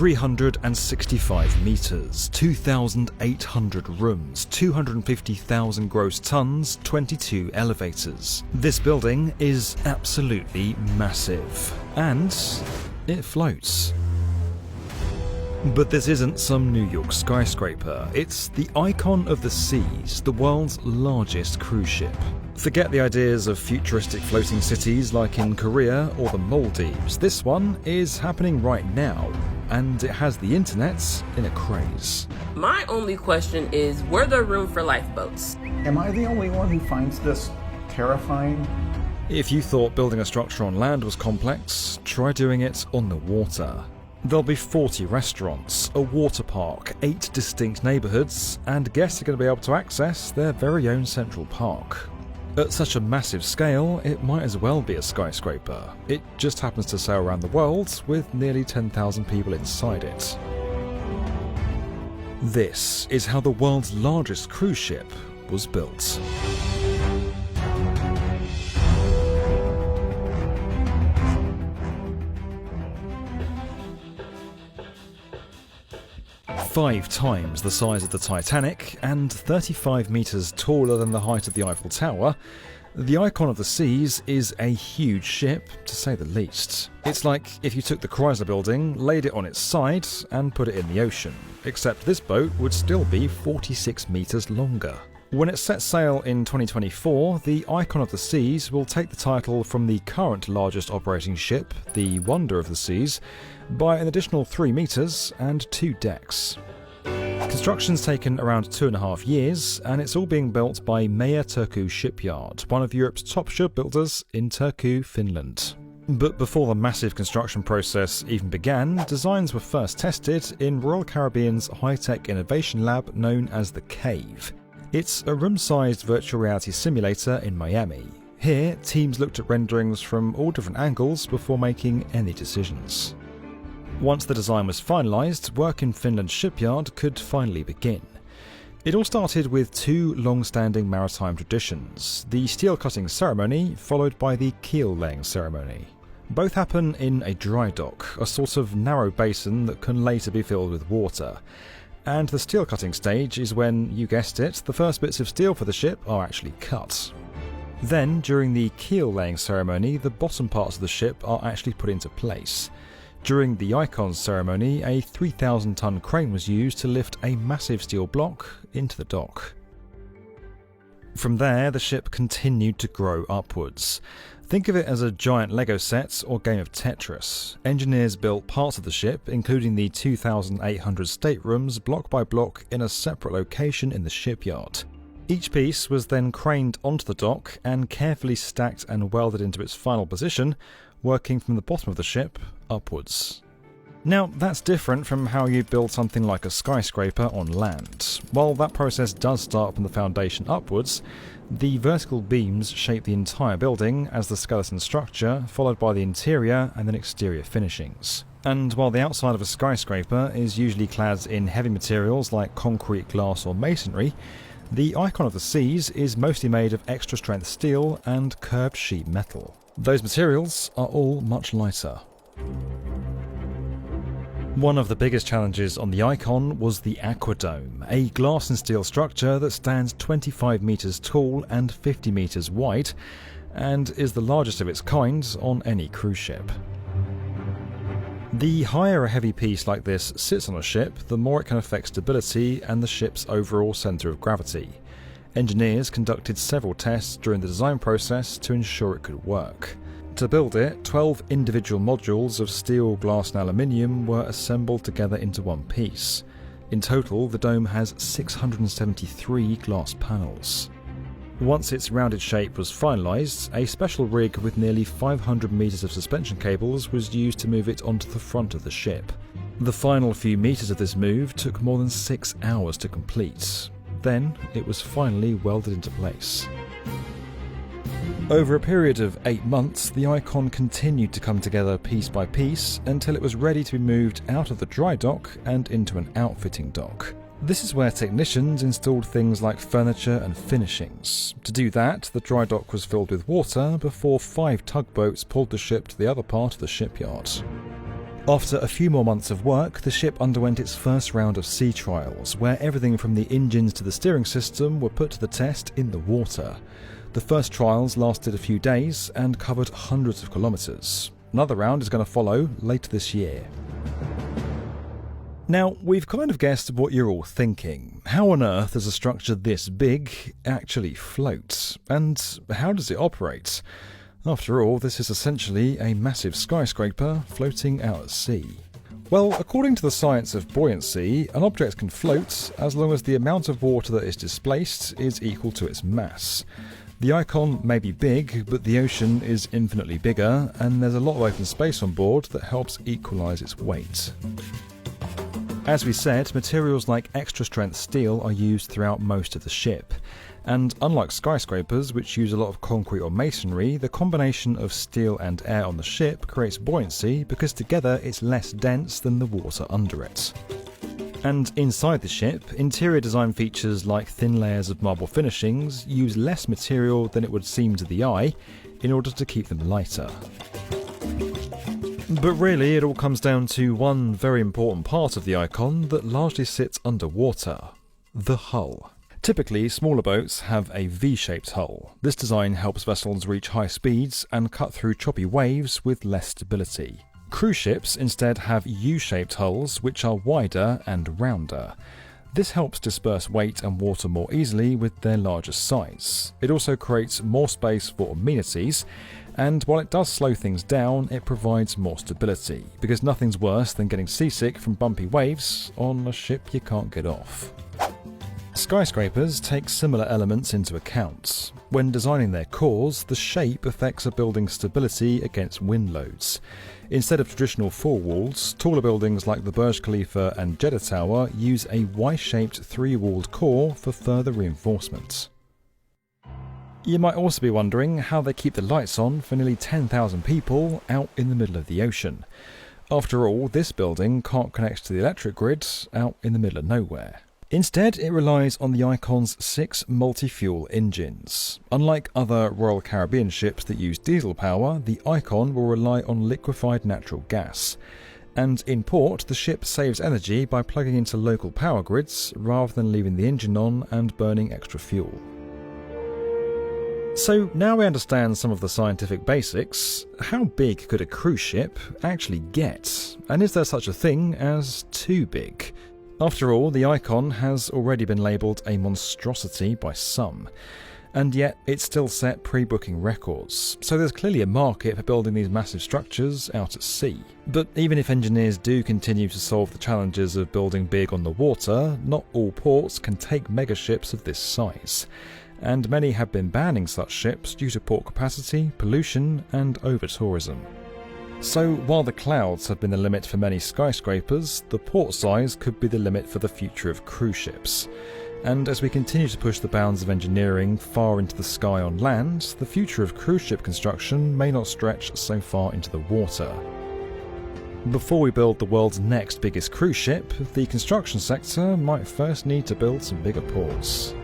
365 metres, 2,800 rooms, 250,000 gross tonnes, 22 elevators. This building is absolutely massive. And it floats. But this isn't some New York skyscraper, it's the Icon of the Seas, the world's largest cruise ship. Forget the ideas of futuristic floating cities like in Korea or the Maldives. This one is happening right now, and it has the internet in a craze. My only question is, were there room for lifeboats? Am I the only one who finds this terrifying? If you thought building a structure on land was complex, try doing it on the water. There'll be 40 restaurants, a water park, 8 distinct neighbourhoods, and guests are going to be able to access their very own central park. At such a massive scale, it might as well be a skyscraper. It just happens to sail around the world with nearly 10,000 people inside it. This is how the world's largest cruise ship was built. Five times the size of the Titanic and 35 metres taller than the height of the Eiffel Tower, the Icon of the Seas is a huge ship, to say the least. It's like if you took the Chrysler Building, laid it on its side, and put it in the ocean, except this boat would still be 46 metres longer. When it sets sail in 2024, the Icon of the Seas will take the title from the current largest operating ship, the Wonder of the Seas, by an additional 3 metres and 2 decks. Construction's taken around 2.5 years, and it's all being built by Meyer Turku Shipyard, one of Europe's top shipbuilders in Turku, Finland. But before the massive construction process even began, designs were first tested in Royal Caribbean's high-tech innovation lab known as the Cave. It's a room-sized virtual reality simulator in Miami. Here, teams looked at renderings from all different angles before making any decisions. Once the design was finalised, work in Finland's shipyard could finally begin. It all started with 2 long-standing maritime traditions, the steel cutting ceremony followed by the keel laying ceremony. Both happen in a dry dock, a sort of narrow basin that can later be filled with water. And the steel cutting stage is when, you guessed it, the first bits of steel for the ship are actually cut. Then, during the keel laying ceremony, the bottom parts of the ship are actually put into place. During the Icon ceremony, a 3,000-ton crane was used to lift a massive steel block into the dock. From there, the ship continued to grow upwards. Think of it as a giant Lego set or game of Tetris. Engineers built parts of the ship, including the 2,800 staterooms, block by block in a separate location in the shipyard. Each piece was then craned onto the dock and carefully stacked and welded into its final position, working from the bottom of the ship upwards. Now, that's different from how you build something like a skyscraper on land. While that process does start from the foundation upwards, the vertical beams shape the entire building as the skeleton structure, followed by the interior and then exterior finishings. And while the outside of a skyscraper is usually clad in heavy materials like concrete, glass or masonry, the Icon of the Seas is mostly made of extra strength steel and curved sheet metal. Those materials are all much lighter. One of the biggest challenges on the Icon was the Aquadome, a glass and steel structure that stands 25 metres tall and 50 metres wide, and is the largest of its kind on any cruise ship. The higher a heavy piece like this sits on a ship, the more it can affect stability and the ship's overall centre of gravity. Engineers conducted several tests during the design process to ensure it could work. To build it, 12 individual modules of steel, glass and aluminium were assembled together into one piece. In total, the dome has 673 glass panels. Once its rounded shape was finalised, a special rig with nearly 500 metres of suspension cables was used to move it onto the front of the ship. The final few metres of this move took more than 6 hours to complete. Then, it was finally welded into place. Over a period of 8 months, the Icon continued to come together piece by piece until it was ready to be moved out of the dry dock and into an outfitting dock. This is where technicians installed things like furniture and finishings. To do that, the dry dock was filled with water before 5 tugboats pulled the ship to the other part of the shipyard. After a few more months of work, the ship underwent its first round of sea trials, where everything from the engines to the steering system were put to the test in the water. The first trials lasted a few days and covered hundreds of kilometres. Another round is going to follow later this year. Now, we've kind of guessed what you're all thinking. How on earth does a structure this big actually float? And how does it operate? After all, this is essentially a massive skyscraper floating out at sea. Well, according to the science of buoyancy, an object can float as long as the amount of water that is displaced is equal to its mass. The Icon may be big, but the ocean is infinitely bigger, and there's a lot of open space on board that helps equalise its weight. As we said, materials like extra strength steel are used throughout most of the ship. And unlike skyscrapers, which use a lot of concrete or masonry, the combination of steel and air on the ship creates buoyancy because together it's less dense than the water under it. And inside the ship, interior design features like thin layers of marble finishings use less material than it would seem to the eye in order to keep them lighter. But really, it all comes down to one very important part of the Icon that largely sits underwater: the hull. Typically, smaller boats have a V-shaped hull. This design helps vessels reach high speeds and cut through choppy waves with less stability. Cruise ships instead have U-shaped hulls, which are wider and rounder. This helps disperse weight and water more easily with their larger size. It also creates more space for amenities, and while it does slow things down, it provides more stability, because nothing's worse than getting seasick from bumpy waves on a ship you can't get off. Skyscrapers take similar elements into account. When designing their cores, the shape affects a building's stability against wind loads. Instead of traditional four walls, taller buildings like the Burj Khalifa and Jeddah Tower use a Y-shaped three-walled core for further reinforcement. You might also be wondering how they keep the lights on for nearly 10,000 people out in the middle of the ocean. After all, this building can't connect to the electric grid out in the middle of nowhere. Instead, it relies on the Icon's 6 multi-fuel engines. Unlike other Royal Caribbean ships that use diesel power, the Icon will rely on liquefied natural gas. And in port, the ship saves energy by plugging into local power grids rather than leaving the engine on and burning extra fuel. So now we understand some of the scientific basics. How big could a cruise ship actually get? And is there such a thing as too big? After all, the Icon has already been labelled a monstrosity by some, and yet it still set pre-booking records, so there's clearly a market for building these massive structures out at sea. But even if engineers do continue to solve the challenges of building big on the water, not all ports can take megaships of this size, and many have been banning such ships due to port capacity, pollution and over-tourism. So while the clouds have been the limit for many skyscrapers, the port size could be the limit for the future of cruise ships. And as we continue to push the bounds of engineering far into the sky on land, the future of cruise ship construction may not stretch so far into the water. Before we build the world's next biggest cruise ship, the construction sector might first need to build some bigger ports.